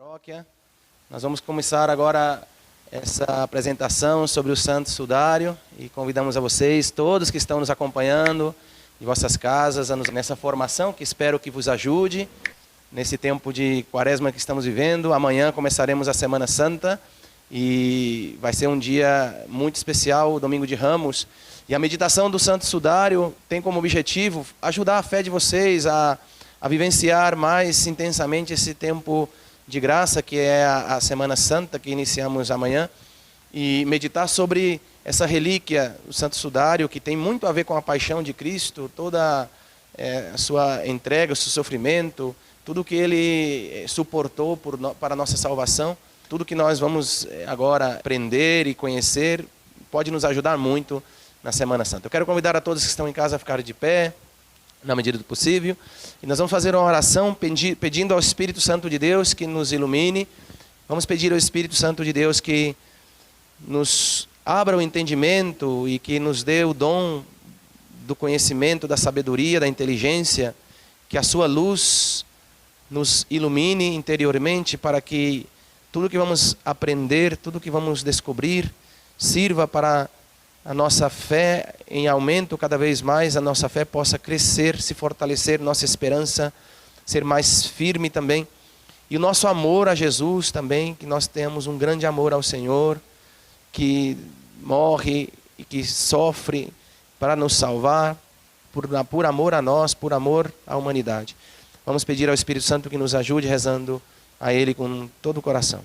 paróquia. Nós vamos começar agora essa apresentação sobre o Santo Sudário e convidamos a vocês, todos que estão nos acompanhando em vossas casas, nessa formação que espero que vos ajude nesse tempo de quaresma que estamos vivendo. Amanhã começaremos a Semana Santa e vai ser um dia muito especial, o Domingo de Ramos. E a meditação do Santo Sudário tem como objetivo ajudar a fé de vocês a vivenciar mais intensamente esse tempo de graça, que é a Semana Santa, que iniciamos amanhã, e meditar sobre essa relíquia, o Santo Sudário, que tem muito a ver com a paixão de Cristo, toda a sua entrega, o seu sofrimento, tudo que ele suportou para a nossa salvação, tudo que nós vamos agora aprender e conhecer, pode nos ajudar muito na Semana Santa. Eu quero convidar a todos que estão em casa a ficar de pé, na medida do possível, e nós vamos fazer uma oração pedindo ao Espírito Santo de Deus que nos ilumine. Vamos pedir ao Espírito Santo de Deus que nos abra o entendimento e que nos dê o dom do conhecimento, da sabedoria, da inteligência, que a sua luz nos ilumine interiormente para que tudo que vamos aprender, tudo que vamos descobrir, sirva para a nossa fé em aumento cada vez mais, a nossa fé possa crescer, se fortalecer, nossa esperança ser mais firme também. E o nosso amor a Jesus também, que nós tenhamos um grande amor ao Senhor, que morre e que sofre para nos salvar, por amor a nós, por amor à humanidade. Vamos pedir ao Espírito Santo que nos ajude rezando a Ele com todo o coração.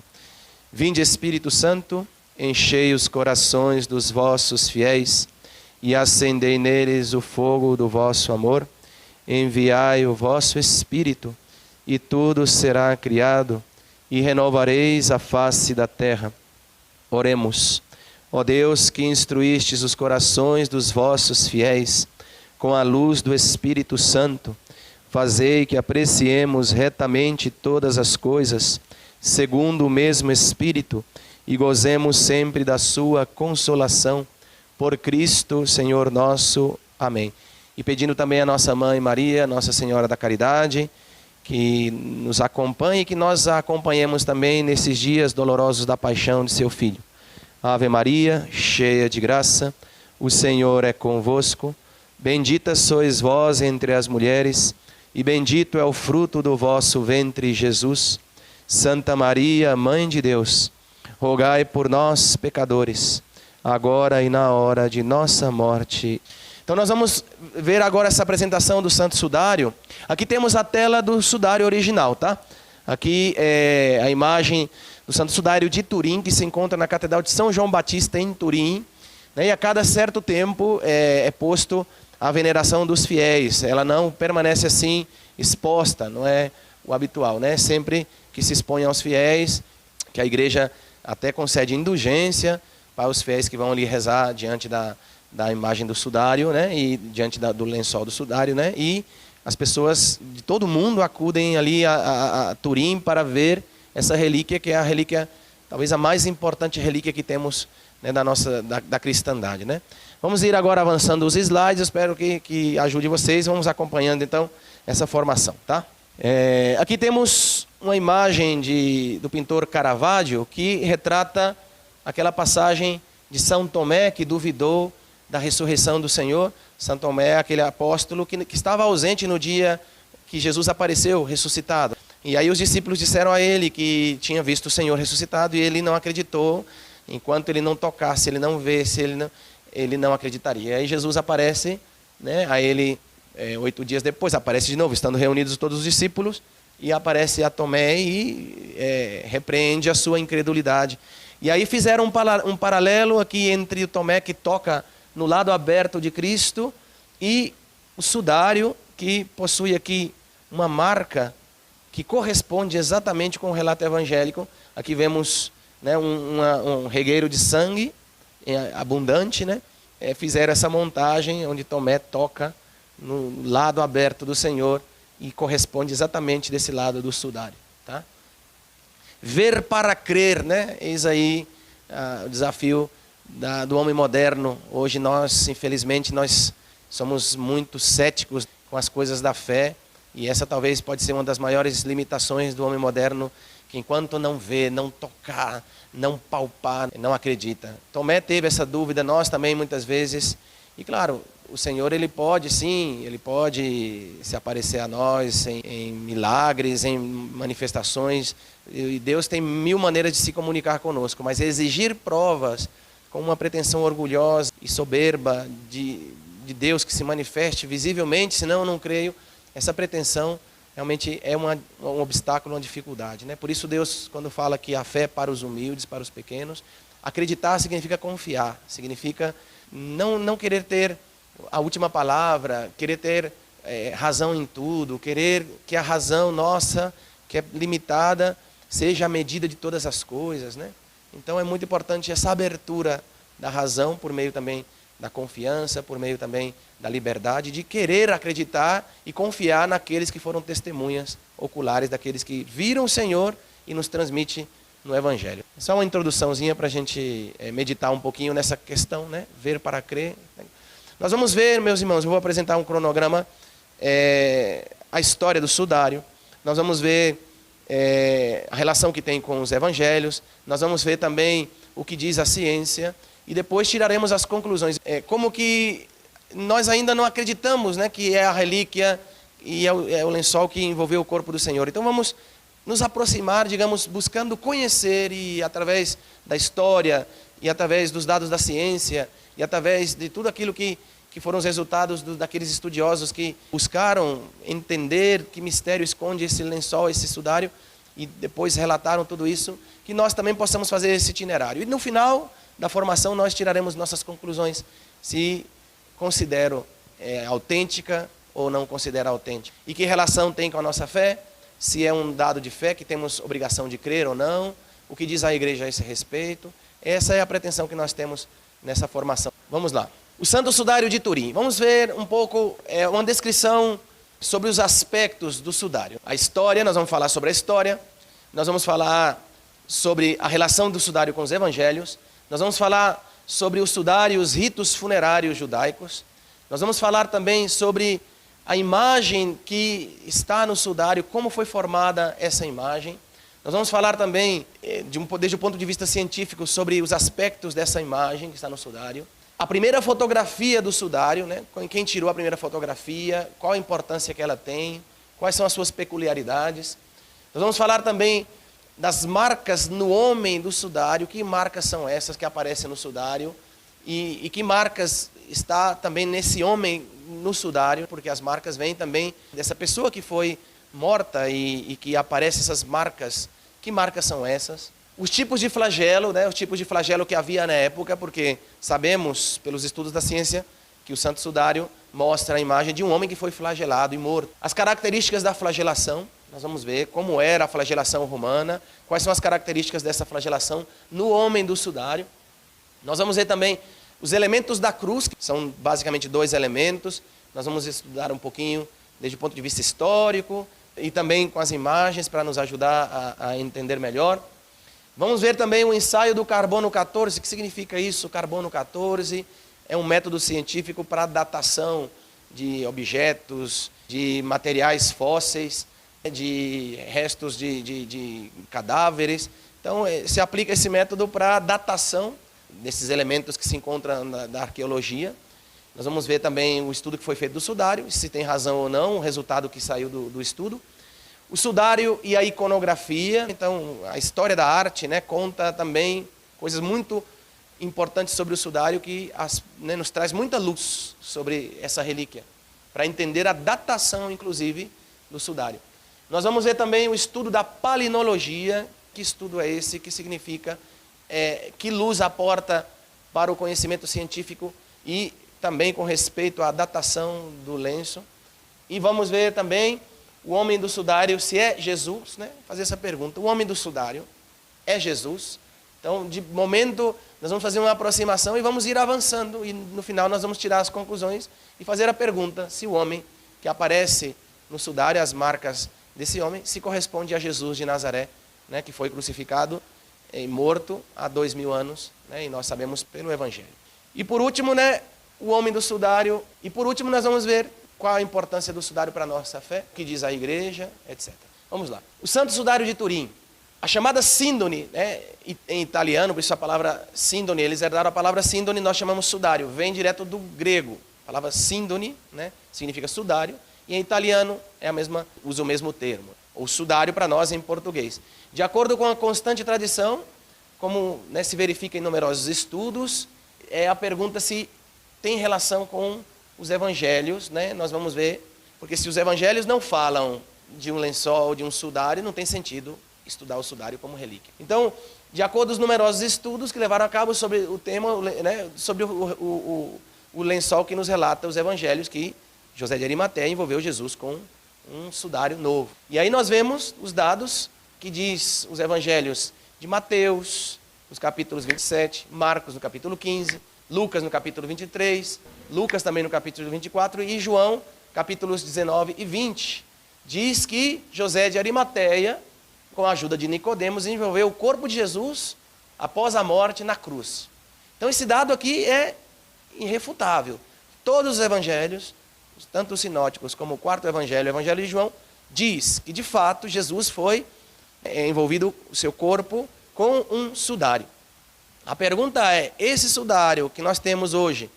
Vinde, Espírito Santo, enchei os corações dos vossos fiéis e acendei neles o fogo do vosso amor. Enviai o vosso Espírito e tudo será criado e renovareis a face da terra. Oremos. Ó Deus, que instruístes os corações dos vossos fiéis com a luz do Espírito Santo, fazei que apreciemos retamente todas as coisas, segundo o mesmo Espírito, e gozemos sempre da sua consolação. Por Cristo, Senhor nosso. Amém. E pedindo também a nossa Mãe Maria, Nossa Senhora da Caridade, que nos acompanhe e que nós a acompanhemos também nesses dias dolorosos da paixão de seu Filho. Ave Maria, cheia de graça, o Senhor é convosco. Bendita sois vós entre as mulheres, e bendito é o fruto do vosso ventre, Jesus. Santa Maria, Mãe de Deus, rogai por nós, pecadores, agora e na hora de nossa morte. Então nós vamos ver agora essa apresentação do Santo Sudário. Aqui temos a tela do Sudário original, tá? Aqui é a imagem do Santo Sudário de Turim, que se encontra na Catedral de São João Batista, em Turim. E a cada certo tempo é posto a veneração dos fiéis. Ela não permanece assim exposta, não é o habitual, né? Sempre que se expõe aos fiéis, que a igreja até concede indulgência para os fiéis que vão ali rezar diante da imagem do sudário, né? E diante do lençol do sudário, né? E as pessoas de todo mundo acudem ali a Turim para ver essa relíquia, que é a relíquia, talvez a mais importante relíquia que temos, né, da cristandade, né? Vamos ir agora avançando os slides, espero que ajude vocês, vamos acompanhando então essa formação, tá? Aqui temos uma imagem do pintor Caravaggio que retrata aquela passagem de São Tomé que duvidou da ressurreição do Senhor. São Tomé, aquele apóstolo que estava ausente no dia que Jesus apareceu ressuscitado. E aí os discípulos disseram a ele que tinha visto o Senhor ressuscitado e ele não acreditou. Enquanto ele não tocasse, ele não visse, ele não acreditaria. E aí Jesus aparece, né, a ele 8 dias depois, aparece de novo, estando reunidos todos os discípulos, e aparece a Tomé e repreende a sua incredulidade. E aí fizeram um paralelo aqui entre o Tomé que toca no lado aberto de Cristo e o sudário que possui aqui uma marca que corresponde exatamente com o relato evangélico. Aqui vemos, né, um regueiro de sangue abundante, né? Fizeram essa montagem onde Tomé toca no lado aberto do Senhor e corresponde exatamente desse lado do sudário, tá? Ver para crer, né? Eis aí o desafio do homem moderno. Hoje nós, infelizmente, nós somos muito céticos com as coisas da fé E essa talvez pode ser uma das maiores limitações do homem moderno, que enquanto não vê, não tocar, não palpar, não acredita. Tomé teve essa dúvida, nós também muitas vezes. E claro, o Senhor, Ele pode sim, Ele pode se aparecer a nós em milagres, em manifestações. E Deus tem mil maneiras de se comunicar conosco, mas exigir provas com uma pretensão orgulhosa e soberba de Deus que se manifeste visivelmente, senão eu não creio, essa pretensão realmente é um obstáculo, uma dificuldade, né? Por isso Deus, quando fala que a fé é para os humildes, para os pequenos, acreditar significa confiar, significa não querer ter a última palavra, querer ter razão em tudo, querer que a razão nossa, que é limitada, seja a medida de todas as coisas, né? Então é muito importante essa abertura da razão por meio também da confiança, por meio também da liberdade, de querer acreditar e confiar naqueles que foram testemunhas oculares, daqueles que viram o Senhor e nos transmite no Evangelho. Só uma introduçãozinha para a gente meditar um pouquinho nessa questão, né? Ver para crer. Nós vamos ver, meus irmãos, eu vou apresentar um cronograma, a história do sudário. Nós vamos ver a relação que tem com os evangelhos. Nós vamos ver também o que diz a ciência. E depois tiraremos as conclusões. Como que nós ainda não acreditamos, né, que é a relíquia e é o lençol que envolveu o corpo do Senhor. Então vamos nos aproximar, digamos, buscando conhecer e através da história e através dos dados da ciência e através de tudo aquilo que foram os resultados daqueles estudiosos que buscaram entender que mistério esconde esse lençol, esse sudário, e depois relataram tudo isso, que nós também possamos fazer esse itinerário. E no final da formação nós tiraremos nossas conclusões, se considero autêntica ou não considero autêntica. E que relação tem com a nossa fé, se é um dado de fé que temos obrigação de crer ou não, o que diz a igreja a esse respeito. Essa é a pretensão que nós temos nessa formação. Vamos lá. O Santo Sudário de Turim. Vamos ver um pouco, uma descrição sobre os aspectos do sudário. A história, nós vamos falar sobre a história, nós vamos falar sobre a relação do sudário com os evangelhos, nós vamos falar sobre o sudário e os ritos funerários judaicos, nós vamos falar também sobre a imagem que está no sudário, como foi formada essa imagem. Nós vamos falar também, desde o ponto de vista científico, sobre os aspectos dessa imagem que está no sudário. A primeira fotografia do sudário, né? Quem tirou a primeira fotografia, qual a importância que ela tem, quais são as suas peculiaridades. Nós vamos falar também das marcas no homem do sudário, que marcas são essas que aparecem no sudário e que marcas está também nesse homem no sudário, porque as marcas vêm também dessa pessoa que foi morta e que aparecem essas marcas. Que marcas são essas? Os tipos de flagelo, né? Os tipos de flagelo que havia na época, porque sabemos, pelos estudos da ciência, que o Santo Sudário mostra a imagem de um homem que foi flagelado e morto. As características da flagelação, nós vamos ver como era a flagelação romana, quais são as características dessa flagelação no homem do sudário. Nós vamos ver também os elementos da cruz, que são basicamente 2 elementos. Nós vamos estudar um pouquinho desde o ponto de vista histórico e também com as imagens para nos ajudar a entender melhor. Vamos ver também o ensaio do carbono 14. O que significa isso? O carbono 14 é um método científico para a datação de objetos, de materiais fósseis, de restos de cadáveres. Então, se aplica esse método para a datação desses elementos que se encontram na arqueologia. Nós vamos ver também o estudo que foi feito do sudário, se tem razão ou não, o resultado que saiu do estudo. O sudário e a iconografia, então a história da arte, né, conta também coisas muito importantes sobre o sudário que nos traz muita luz sobre essa relíquia, para entender a datação, inclusive, do sudário. Nós vamos ver também o estudo da palinologia. Que estudo é esse? Que significa que luz aporta para o conhecimento científico e também com respeito à datação do lenço. E vamos ver também o homem do sudário, se é Jesus, né? Fazer essa pergunta. O homem do sudário é Jesus? Então, de momento, nós vamos fazer uma aproximação e vamos ir avançando. E no final nós vamos tirar as conclusões e fazer a pergunta se o homem que aparece no sudário, as marcas desse homem, se corresponde a Jesus de Nazaré, né? Que foi crucificado e morto há 2000 anos, né? E nós sabemos pelo Evangelho. E por último, né? O homem do sudário. E por último nós vamos ver qual a importância do sudário para a nossa fé, o que diz a igreja, etc. Vamos lá. O Santo Sudário de Turim. A chamada síndone, né, em italiano, por isso a palavra síndone, eles herdaram a palavra síndone, nós chamamos sudário, vem direto do grego. A palavra síndone, né, significa sudário, e em italiano usa o mesmo termo. O sudário para nós em português. De acordo com a constante tradição, como, né, se verifica em numerosos estudos, é a pergunta se tem relação com os evangelhos, né? Nós vamos ver, porque se os evangelhos não falam de um lençol, de um sudário, não tem sentido estudar o sudário como relíquia. Então, de acordo com os numerosos estudos que levaram a cabo sobre o tema, né, sobre o lençol que nos relata os evangelhos, que José de Arimateia envolveu Jesus com um sudário novo. E aí nós vemos os dados que diz os evangelhos de Mateus, nos capítulos 27, Marcos no capítulo 15, Lucas no capítulo 23, Lucas também no capítulo 24 e João, capítulos 19 e 20. Diz que José de Arimateia, com a ajuda de Nicodemos, envolveu o corpo de Jesus após a morte na cruz. Então esse dado aqui é irrefutável. Todos os evangelhos, tanto os sinóticos como o quarto evangelho, o evangelho de João, diz que de fato Jesus foi envolvido o seu corpo com um sudário. A pergunta é, esse sudário que nós temos hoje,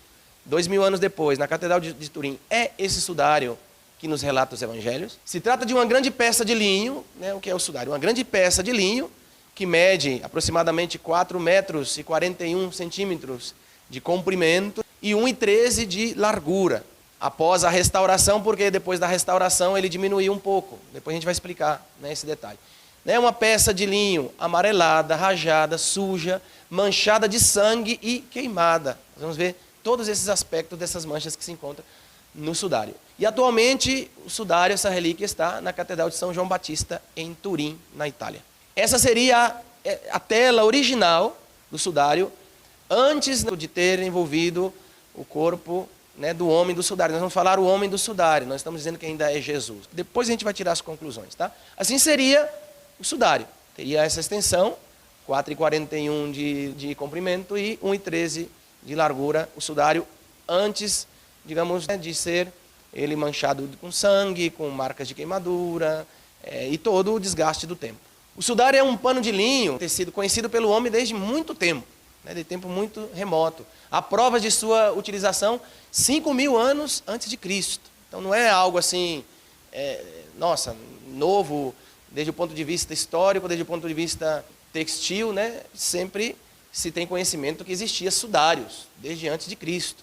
2000 anos depois, na Catedral de Turim, é esse sudário que nos relata os evangelhos? Se trata de uma grande peça de linho, né, o que é o sudário? Uma grande peça de linho que mede aproximadamente 4 metros e 41 centímetros de comprimento e 1,13 de largura. Após a restauração, porque depois da restauração ele diminuiu um pouco. Depois a gente vai explicar, né, esse detalhe. É uma peça de linho amarelada, rajada, suja, manchada de sangue e queimada. Nós vamos ver todos esses aspectos dessas manchas que se encontram no sudário. E atualmente o sudário, essa relíquia, está na Catedral de São João Batista, em Turim, na Itália. Essa seria a tela original do sudário, antes de ter envolvido o corpo, né, do homem do sudário. Nós vamos falar o homem do sudário, nós estamos dizendo que ainda é Jesus. Depois a gente vai tirar as conclusões, tá? Assim seria o sudário. Teria essa extensão, 4,41 de comprimento e 1,13 de largura, o sudário, antes, digamos, né, de ser ele manchado com sangue, com marcas de queimadura e todo o desgaste do tempo. O sudário é um pano de linho, tecido conhecido pelo homem desde muito tempo, né, de tempo muito remoto. Há provas de sua utilização 5.000 anos antes de Cristo. Então não é algo assim, novo, desde o ponto de vista histórico, desde o ponto de vista textil, né, sempre se tem conhecimento que existia sudários, desde antes de Cristo.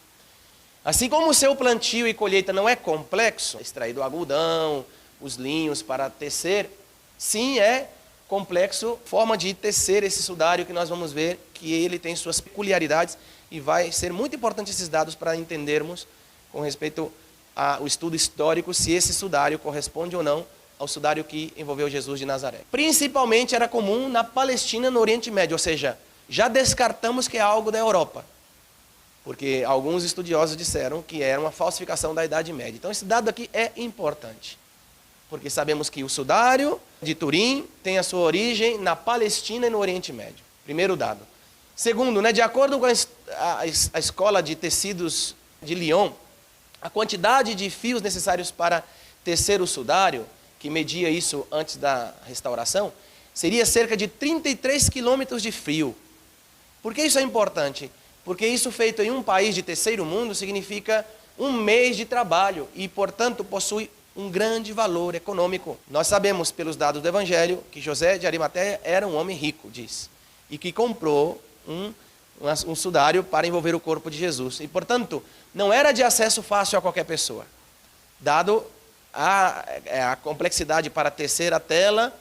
Assim como o seu plantio e colheita não é complexo, extrair do algodão, os linhos para tecer, sim, é complexo, forma de tecer esse sudário que nós vamos ver, que ele tem suas peculiaridades e vai ser muito importante esses dados para entendermos com respeito ao estudo histórico se esse sudário corresponde ou não ao sudário que envolveu Jesus de Nazaré. Principalmente era comum na Palestina, no Oriente Médio, ou seja, já descartamos que é algo da Europa, porque alguns estudiosos disseram que era uma falsificação da Idade Média. Então esse dado aqui é importante, porque sabemos que o sudário de Turim tem a sua origem na Palestina e no Oriente Médio. Primeiro dado. Segundo, né, de acordo com a escola de tecidos de Lyon, a quantidade de fios necessários para tecer o sudário, que media isso antes da restauração, seria cerca de 33 quilômetros de fio. Por que isso é importante? Porque isso feito em um país de terceiro mundo significa um mês de trabalho e, portanto, possui um grande valor econômico. Nós sabemos pelos dados do Evangelho que José de Arimateia era um homem rico, diz, e que comprou um sudário para envolver o corpo de Jesus. E, portanto, não era de acesso fácil a qualquer pessoa, dado a complexidade para tecer a tela,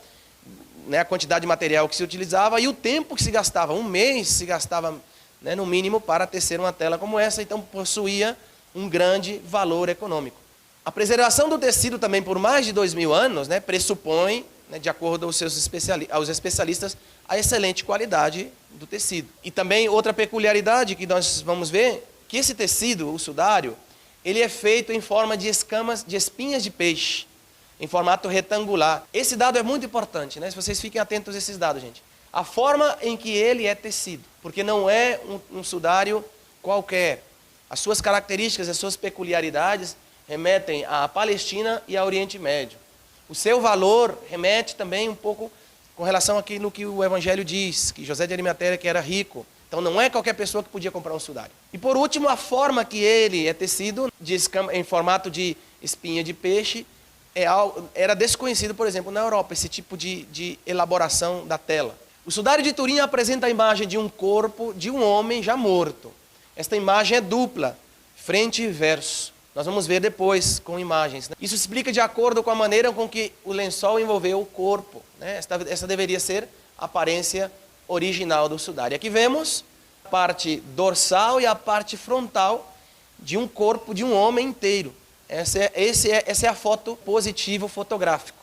né, a quantidade de material que se utilizava e o tempo que se gastava. Um mês se gastava, né, no mínimo, para tecer uma tela como essa, então possuía um grande valor econômico. A preservação do tecido também por mais de 2.000 anos, né, pressupõe, né, de acordo aos especialistas, a excelente qualidade do tecido. E também outra peculiaridade que nós vamos ver, que esse tecido, o sudário, ele é feito em forma de escamas, de espinhas de peixe, em formato retangular. Esse dado é muito importante, né? Se vocês fiquem atentos a esses dados, gente. A forma em que ele é tecido, porque não é um sudário qualquer. As suas características, as suas peculiaridades remetem à Palestina e ao Oriente Médio. O seu valor remete também um pouco com relação àquilo que o Evangelho diz, que José de Arimateia que era rico. Então não é qualquer pessoa que podia comprar um sudário. E por último, a forma que ele é tecido, em formato de espinha de peixe, era desconhecido, por exemplo, na Europa, esse tipo de elaboração da tela. O sudário de Turim apresenta a imagem de um corpo de um homem já morto. Esta imagem é dupla, frente e verso. Nós vamos ver depois com imagens. Isso explica de acordo com a maneira com que o lençol envolveu o corpo. Essa deveria ser a aparência original do sudário. Aqui vemos a parte dorsal e a parte frontal de um corpo de um homem inteiro. Essa é a foto positivo fotográfico.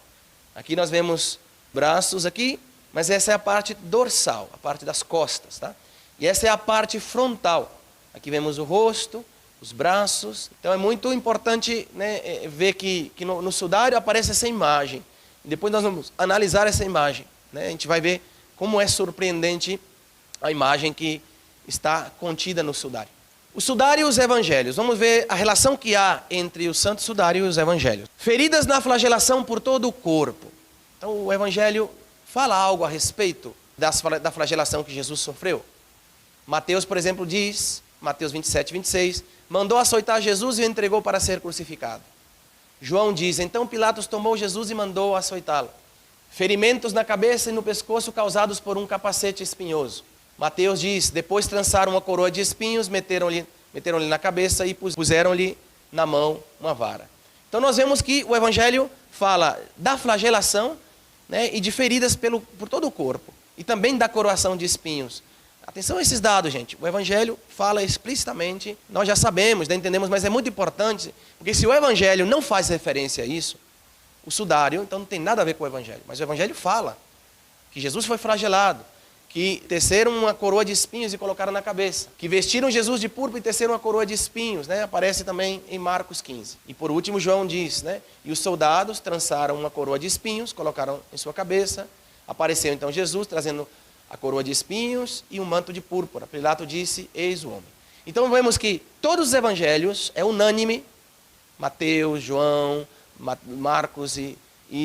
Aqui nós vemos braços aqui, mas essa é a parte dorsal, a parte das costas, tá? E essa é a parte frontal. Aqui vemos o rosto, os braços. Então é muito importante, né, ver que no sudário aparece essa imagem. E depois nós vamos analisar essa imagem, né? A gente vai ver como é surpreendente a imagem que está contida no sudário. O sudário e os evangelhos. Vamos ver a relação que há entre o santo sudário e os evangelhos. Feridas na flagelação por todo o corpo. Então o evangelho fala algo a respeito da flagelação que Jesus sofreu. Mateus, por exemplo, diz, Mateus 27, 26, mandou açoitar Jesus e o entregou para ser crucificado. João diz, então Pilatos tomou Jesus e mandou açoitá-lo. Ferimentos na cabeça e no pescoço causados por um capacete espinhoso. Mateus diz, depois trançaram uma coroa de espinhos, meteram-lhe na cabeça e puseram-lhe na mão uma vara. Então nós vemos que o evangelho fala da flagelação, né, e de feridas por todo o corpo. E também da coroação de espinhos. Atenção a esses dados, gente. O evangelho fala explicitamente, nós já sabemos, já entendemos, mas é muito importante, porque se o evangelho não faz referência a isso, o sudário, então não tem nada a ver com o evangelho. Mas o evangelho fala que Jesus foi flagelado, que teceram uma coroa de espinhos e colocaram na cabeça, que vestiram Jesus de púrpura e teceram uma coroa de espinhos, né? Aparece também em Marcos 15. E por último João diz, né? E os soldados trançaram uma coroa de espinhos, colocaram em sua cabeça, apareceu então Jesus trazendo a coroa de espinhos e um manto de púrpura. Pilato disse, eis o homem. Então vemos que todos os evangelhos, é unânime, Mateus, João, Marcos e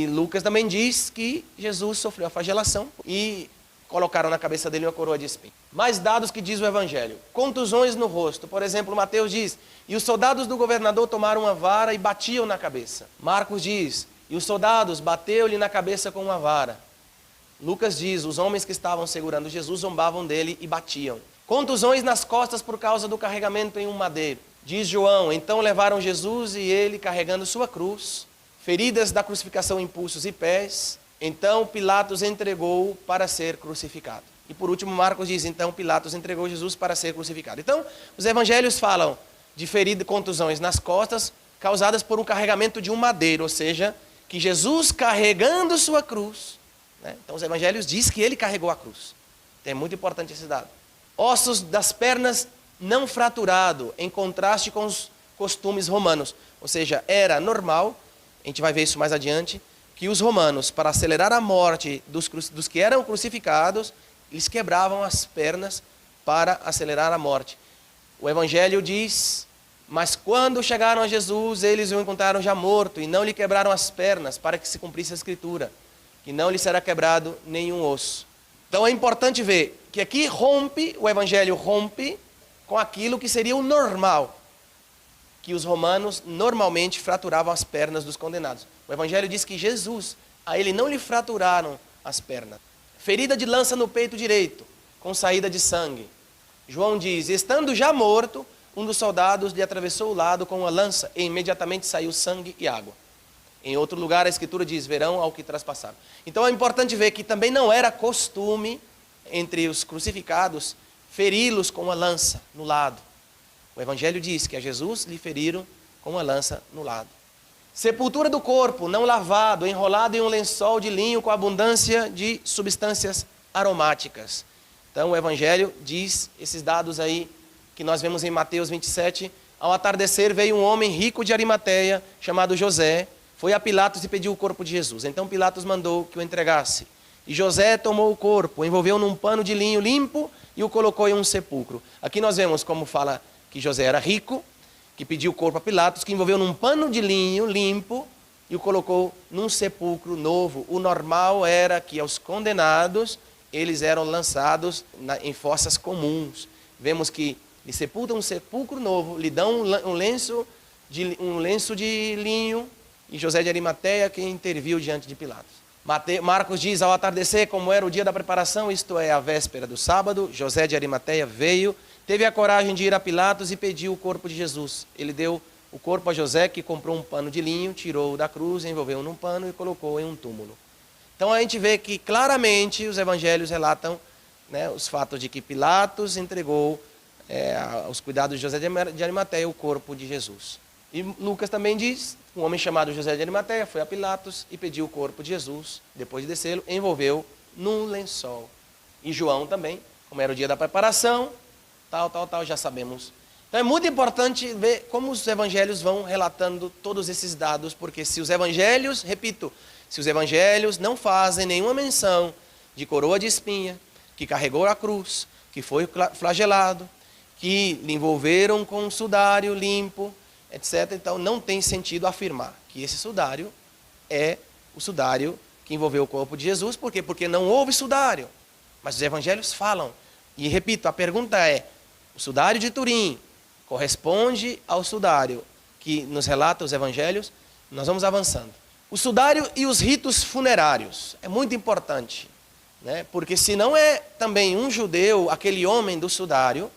Lucas também diz que Jesus sofreu a flagelação e colocaram na cabeça dele uma coroa de espinhos. Mais dados que diz o evangelho. Contusões no rosto. Por exemplo, Mateus diz, e os soldados do governador tomaram uma vara e batiam na cabeça. Marcos diz, e os soldados bateu-lhe na cabeça com uma vara. Lucas diz, os homens que estavam segurando Jesus zombavam dele e batiam. Contusões nas costas por causa do carregamento em um madeiro. Diz João, então levaram Jesus e ele carregando sua cruz, feridas da crucificação em pulsos e pés. Então Pilatos entregou para ser crucificado. E por último Marcos diz, então Pilatos entregou Jesus para ser crucificado. Então os evangelhos falam de feridas, contusões nas costas causadas por um carregamento de um madeiro, ou seja, que Jesus carregando sua cruz, né? Então os evangelhos dizem que ele carregou a cruz. Então, é muito importante esse dado. Ossos das pernas não fraturado, em contraste com os costumes romanos. Ou seja, era normal, a gente vai ver isso mais adiante, que os romanos, para acelerar a morte dos que eram crucificados, eles quebravam as pernas para acelerar a morte. O evangelho diz, mas quando chegaram a Jesus, eles o encontraram já morto e não lhe quebraram as pernas, para que se cumprisse a escritura, que não lhe será quebrado nenhum osso. Então é importante ver que aqui o evangelho rompe com aquilo que seria o normal, que os romanos normalmente fraturavam as pernas dos condenados. O evangelho diz que Jesus, a ele não lhe fraturaram as pernas. Ferida de lança no peito direito, com saída de sangue. João diz, estando já morto, um dos soldados lhe atravessou o lado com uma lança e imediatamente saiu sangue e água. Em outro lugar a escritura diz, verão ao que traspassaram. Então é importante ver que também não era costume entre os crucificados feri-los com uma lança no lado. O evangelho diz que a Jesus lhe feriram com uma lança no lado. Sepultura do corpo, não lavado, enrolado em um lençol de linho com abundância de substâncias aromáticas. Então o evangelho diz esses dados aí que nós vemos em Mateus 27. Ao atardecer veio um homem rico de Arimateia, chamado José, foi a Pilatos e pediu o corpo de Jesus. Então Pilatos mandou que o entregasse. E José tomou o corpo, envolveu num pano de linho limpo e o colocou em um sepulcro. Aqui nós vemos como fala que José era rico, que pediu o corpo a Pilatos, que envolveu num pano de linho limpo e o colocou num sepulcro novo. O normal era que aos condenados, eles eram lançados em fossas comuns. Vemos que lhe sepultam um sepulcro novo, lhe dão um lenço de linho, e José de Arimateia que interviu diante de Pilatos. Marcos diz, ao atardecer, como era o dia da preparação, isto é, a véspera do sábado, José de Arimateia veio, teve a coragem de ir a Pilatos e pediu o corpo de Jesus. Ele deu o corpo a José, que comprou um pano de linho, tirou da cruz, envolveu num pano e colocou em um túmulo. Então a gente vê que claramente os evangelhos relatam, né, os fatos de que Pilatos entregou aos cuidados de José de Arimateia o corpo de Jesus. E Lucas também diz, um homem chamado José de Arimateia foi a Pilatos e pediu o corpo de Jesus, depois de descê-lo, envolveu num lençol. E João também, como era o dia da preparação, tal, já sabemos. Então é muito importante ver como os evangelhos vão relatando todos esses dados, porque se os evangelhos, repito, se os evangelhos não fazem nenhuma menção de coroa de espinha, que carregou a cruz, que foi flagelado, que lhe envolveram com um sudário limpo, etc. Então não tem sentido afirmar que esse sudário é o sudário que envolveu o corpo de Jesus. Por quê? Porque não houve sudário. Mas os evangelhos falam. E repito, a pergunta é, o sudário de Turim corresponde ao sudário que nos relata os evangelhos? Nós vamos avançando. O sudário e os ritos funerários. É muito importante, né? Porque se não é também um judeu, aquele homem do sudário,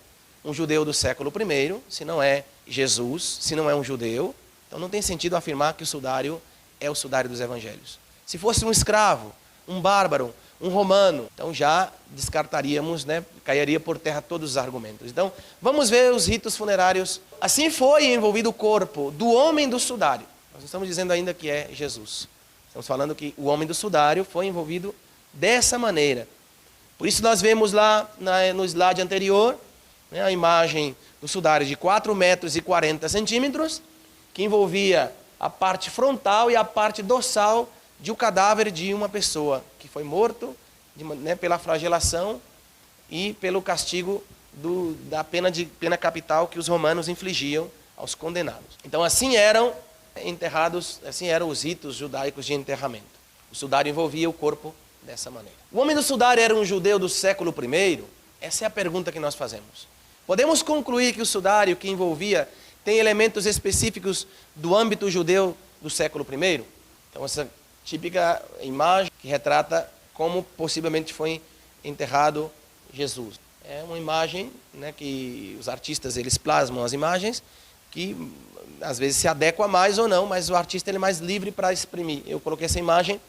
um judeu do século I, se não é Jesus, se não é um judeu, então não tem sentido afirmar que o sudário é o sudário dos evangelhos. Se fosse um escravo, um bárbaro, um romano, então já descartaríamos, né, cairia por terra todos os argumentos. Então, vamos ver os ritos funerários. Assim foi envolvido o corpo do homem do sudário. Nós não estamos dizendo ainda que é Jesus. Estamos falando que o homem do sudário foi envolvido dessa maneira. Por isso nós vemos lá no slide anterior, né, a imagem do sudário de 4 metros e 40 centímetros, que envolvia a parte frontal e a parte dorsal de um cadáver de uma pessoa que foi morto, né, pela flagelação e pelo castigo da pena capital que os romanos infligiam aos condenados. Então assim eram enterrados, assim eram os ritos judaicos de enterramento. O sudário envolvia o corpo dessa maneira. O homem do sudário era um judeu do século I? Essa é a pergunta que nós fazemos. Podemos concluir que o sudário que envolvia tem elementos específicos do âmbito judeu do século I? Então essa típica imagem que retrata como possivelmente foi enterrado Jesus. É uma imagem, né, que os artistas eles plasmam as imagens, que às vezes se adequa mais ou não, mas o artista ele é mais livre para exprimir. Eu coloquei essa imagem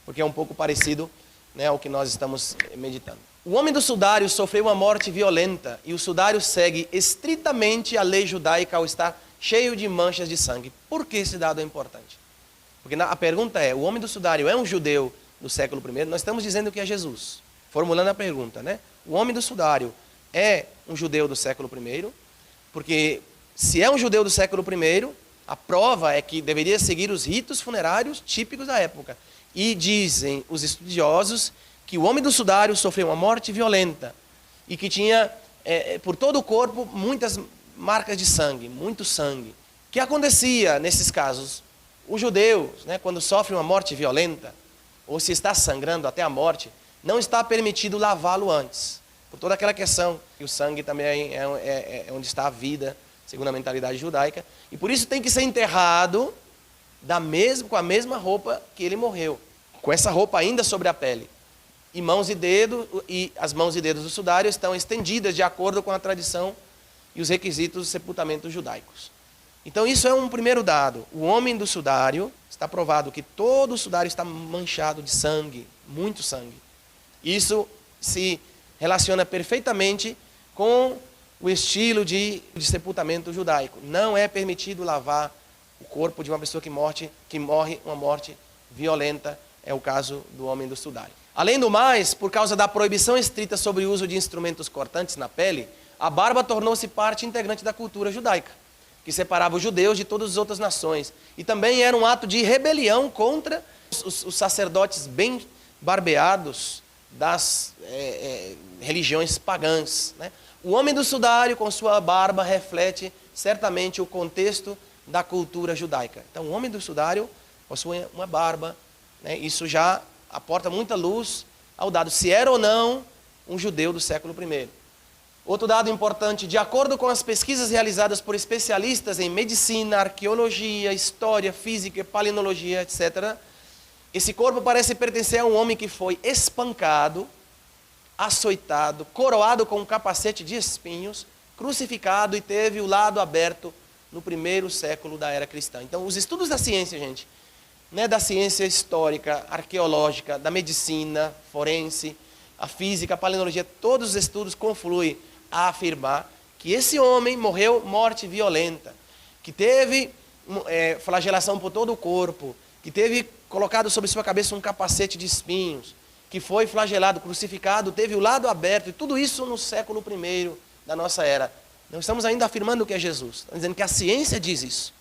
porque é um pouco parecido, né, ao que nós estamos meditando. O homem do sudário sofreu uma morte violenta e o sudário segue estritamente a lei judaica ao estar cheio de manchas de sangue. Por que esse dado é importante? Porque a pergunta é, o homem do sudário é um judeu do século I? Nós estamos dizendo que é Jesus. Formulando a pergunta, né? O homem do sudário é um judeu do século I? Porque se é um judeu do século I, a prova é que deveria seguir os ritos funerários típicos da época. E dizem os estudiosos que o homem do sudário sofreu uma morte violenta e que tinha por todo o corpo muitas marcas de sangue, muito sangue. O que acontecia nesses casos? Os judeus, né, quando sofrem uma morte violenta, ou se está sangrando até a morte, não está permitido lavá-lo antes. Por toda aquela questão, que o sangue também é onde está a vida, segundo a mentalidade judaica. E por isso tem que ser enterrado com a mesma roupa que ele morreu. Com essa roupa ainda sobre a pele. E as mãos e dedos do sudário estão estendidas de acordo com a tradição e os requisitos dos sepultamentos judaicos. Então isso é um primeiro dado. O homem do sudário, está provado que todo o sudário está manchado de sangue, muito sangue. Isso se relaciona perfeitamente com o estilo de sepultamento judaico. Não é permitido lavar o corpo de uma pessoa que morre uma morte violenta, é o caso do homem do sudário. Além do mais, por causa da proibição estrita sobre o uso de instrumentos cortantes na pele, a barba tornou-se parte integrante da cultura judaica, que separava os judeus de todas as outras nações. E também era um ato de rebelião contra os sacerdotes bem barbeados das religiões pagãs, né? O homem do sudário, com sua barba, reflete certamente o contexto da cultura judaica. Então, o homem do sudário possui uma barba, né? Isso já aporta muita luz ao dado se era ou não um judeu do século I. Outro dado importante, de acordo com as pesquisas realizadas por especialistas em medicina, arqueologia, história, física, paleontologia, etc., esse corpo parece pertencer a um homem que foi espancado, açoitado, coroado com um capacete de espinhos, crucificado e teve o lado aberto no primeiro século da era cristã. Então, os estudos da ciência, gente, né, da ciência histórica, arqueológica, da medicina, forense, a física, a paleontologia, todos os estudos confluem a afirmar que esse homem morreu morte violenta, que teve flagelação por todo o corpo, que teve colocado sobre sua cabeça um capacete de espinhos, que foi flagelado, crucificado, teve o lado aberto, e tudo isso no século I da nossa era. Não estamos ainda afirmando que é Jesus, estamos dizendo que a ciência diz isso.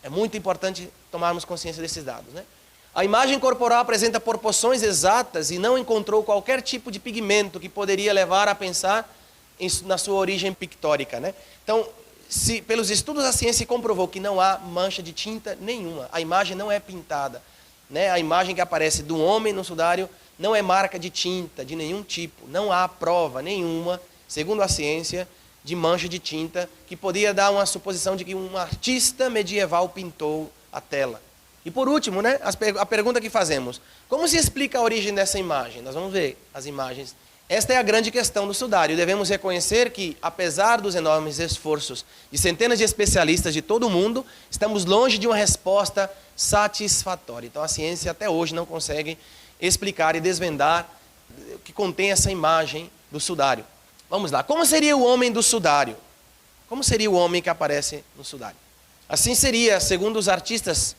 É muito importante tomarmos consciência desses dados, né? A imagem corporal apresenta proporções exatas e não encontrou qualquer tipo de pigmento que poderia levar a pensar na sua origem pictórica, né? Então, pelos estudos da ciência comprovou que não há mancha de tinta nenhuma, a imagem não é pintada, né? A imagem que aparece do homem no sudário não é marca de tinta de nenhum tipo, não há prova nenhuma, segundo a ciência, de mancha de tinta que poderia dar uma suposição de que um artista medieval pintou a tela. E por último, né, a pergunta que fazemos, como se explica a origem dessa imagem? Nós vamos ver as imagens. Esta é a grande questão do sudário. Devemos reconhecer que, apesar dos enormes esforços de centenas de especialistas de todo o mundo, estamos longe de uma resposta satisfatória. Então a ciência até hoje não consegue explicar e desvendar o que contém essa imagem do sudário. Vamos lá. Como seria o homem do sudário? Como seria o homem que aparece no sudário? Assim seria, segundo os artistas,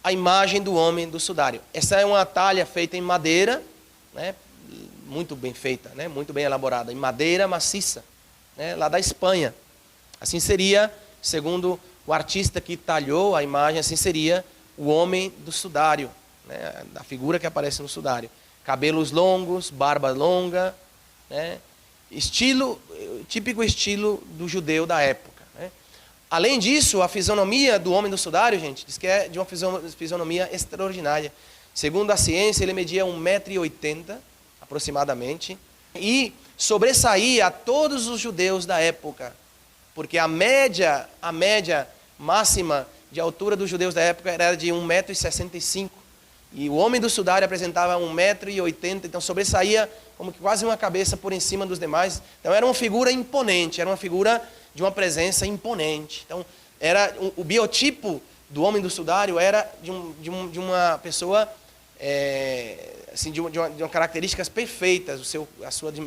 a imagem do homem do sudário. Essa é uma talha feita em madeira, né, muito bem feita, né, muito bem elaborada, em madeira maciça, né, lá da Espanha. Assim seria, segundo o artista que talhou a imagem, assim seria o homem do sudário, né, a figura que aparece no sudário. Cabelos longos, barba longa, né, típico estilo do judeu da época. Além disso, a fisionomia do homem do sudário, gente, diz que é de uma fisionomia extraordinária. Segundo a ciência, ele media 1,80 m, aproximadamente, e sobressaía a todos os judeus da época, porque a média máxima de altura dos judeus da época era de 1,65 m, e o homem do sudário apresentava 1,80 m, então sobressaía como que quase uma cabeça por em cima dos demais. Então era uma figura imponente, era uma figura de uma presença imponente. Então, o biotipo do homem do sudário era de uma pessoa, assim, de uma características perfeitas,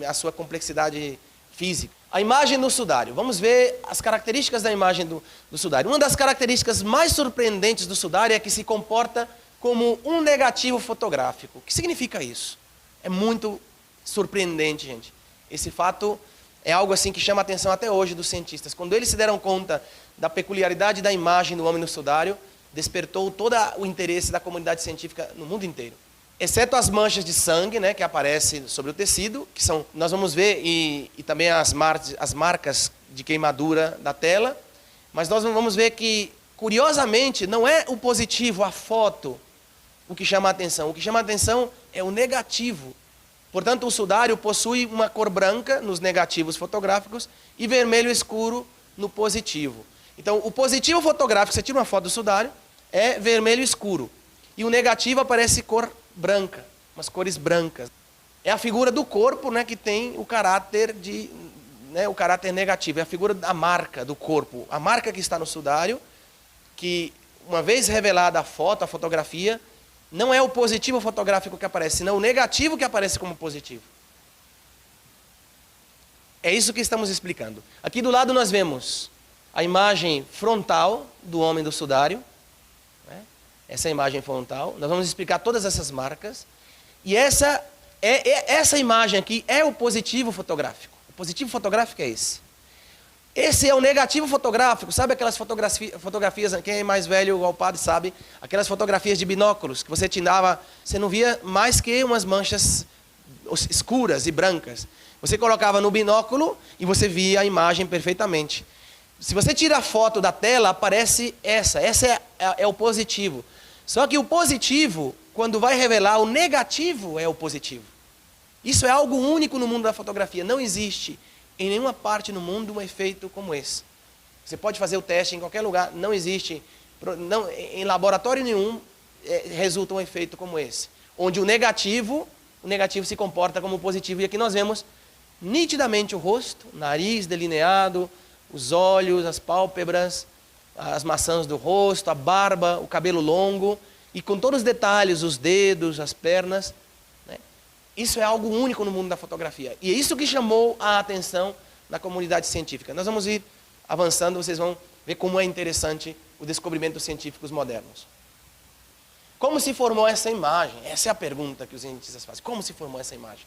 a sua complexidade física. A imagem do sudário. Vamos ver as características da imagem do sudário. Uma das características mais surpreendentes do sudário é que se comporta como um negativo fotográfico. O que significa isso? É muito surpreendente, gente. Esse fato é algo assim que chama a atenção até hoje dos cientistas. Quando eles se deram conta da peculiaridade da imagem do homem no sudário, despertou todo o interesse da comunidade científica no mundo inteiro. Exceto as manchas de sangue, né, que aparecem sobre o tecido, que são, nós vamos ver, e também as marcas de queimadura da tela, mas nós vamos ver que, curiosamente, não é o positivo, a foto, o que chama a atenção. O que chama a atenção é o negativo. Portanto, o sudário possui uma cor branca nos negativos fotográficos e vermelho escuro no positivo. Então, o positivo fotográfico, você tira uma foto do sudário, é vermelho escuro. E o negativo aparece cor branca, umas cores brancas. É a figura do corpo, né, que tem o caráter o caráter negativo. É a figura da marca do corpo. A marca que está no sudário, que uma vez revelada a foto, a fotografia, não é o positivo fotográfico que aparece, senão o negativo que aparece como positivo. É isso que estamos explicando. Aqui do lado nós vemos a imagem frontal do homem do sudário. Né? Essa é a imagem frontal. Nós vamos explicar todas essas marcas. E essa imagem aqui é o positivo fotográfico. O positivo fotográfico é esse. Esse é o negativo fotográfico, sabe aquelas fotografias, quem é mais velho, igual o padre, sabe, aquelas fotografias de binóculos, que você tirava, você não via mais que umas manchas escuras e brancas. Você colocava no binóculo e você via a imagem perfeitamente. Se você tira a foto da tela, aparece essa. Essa é o positivo. Só que o positivo, quando vai revelar o negativo, é o positivo. Isso é algo único no mundo da fotografia. Não existe em nenhuma parte no mundo um efeito como esse. Você pode fazer o teste em qualquer lugar, não existe, não, em laboratório nenhum resulta um efeito como esse. Onde o negativo se comporta como positivo. E aqui nós vemos nitidamente o rosto, nariz delineado, os olhos, as pálpebras, as maçãs do rosto, a barba, o cabelo longo, e com todos os detalhes, os dedos, as pernas. Né? Isso é algo único no mundo da fotografia. E é isso que chamou a atenção da comunidade científica. Nós vamos ir avançando, vocês vão ver como é interessante o descobrimento dos científicos modernos. Como se formou essa imagem? Essa é a pergunta que os cientistas fazem. Como se formou essa imagem?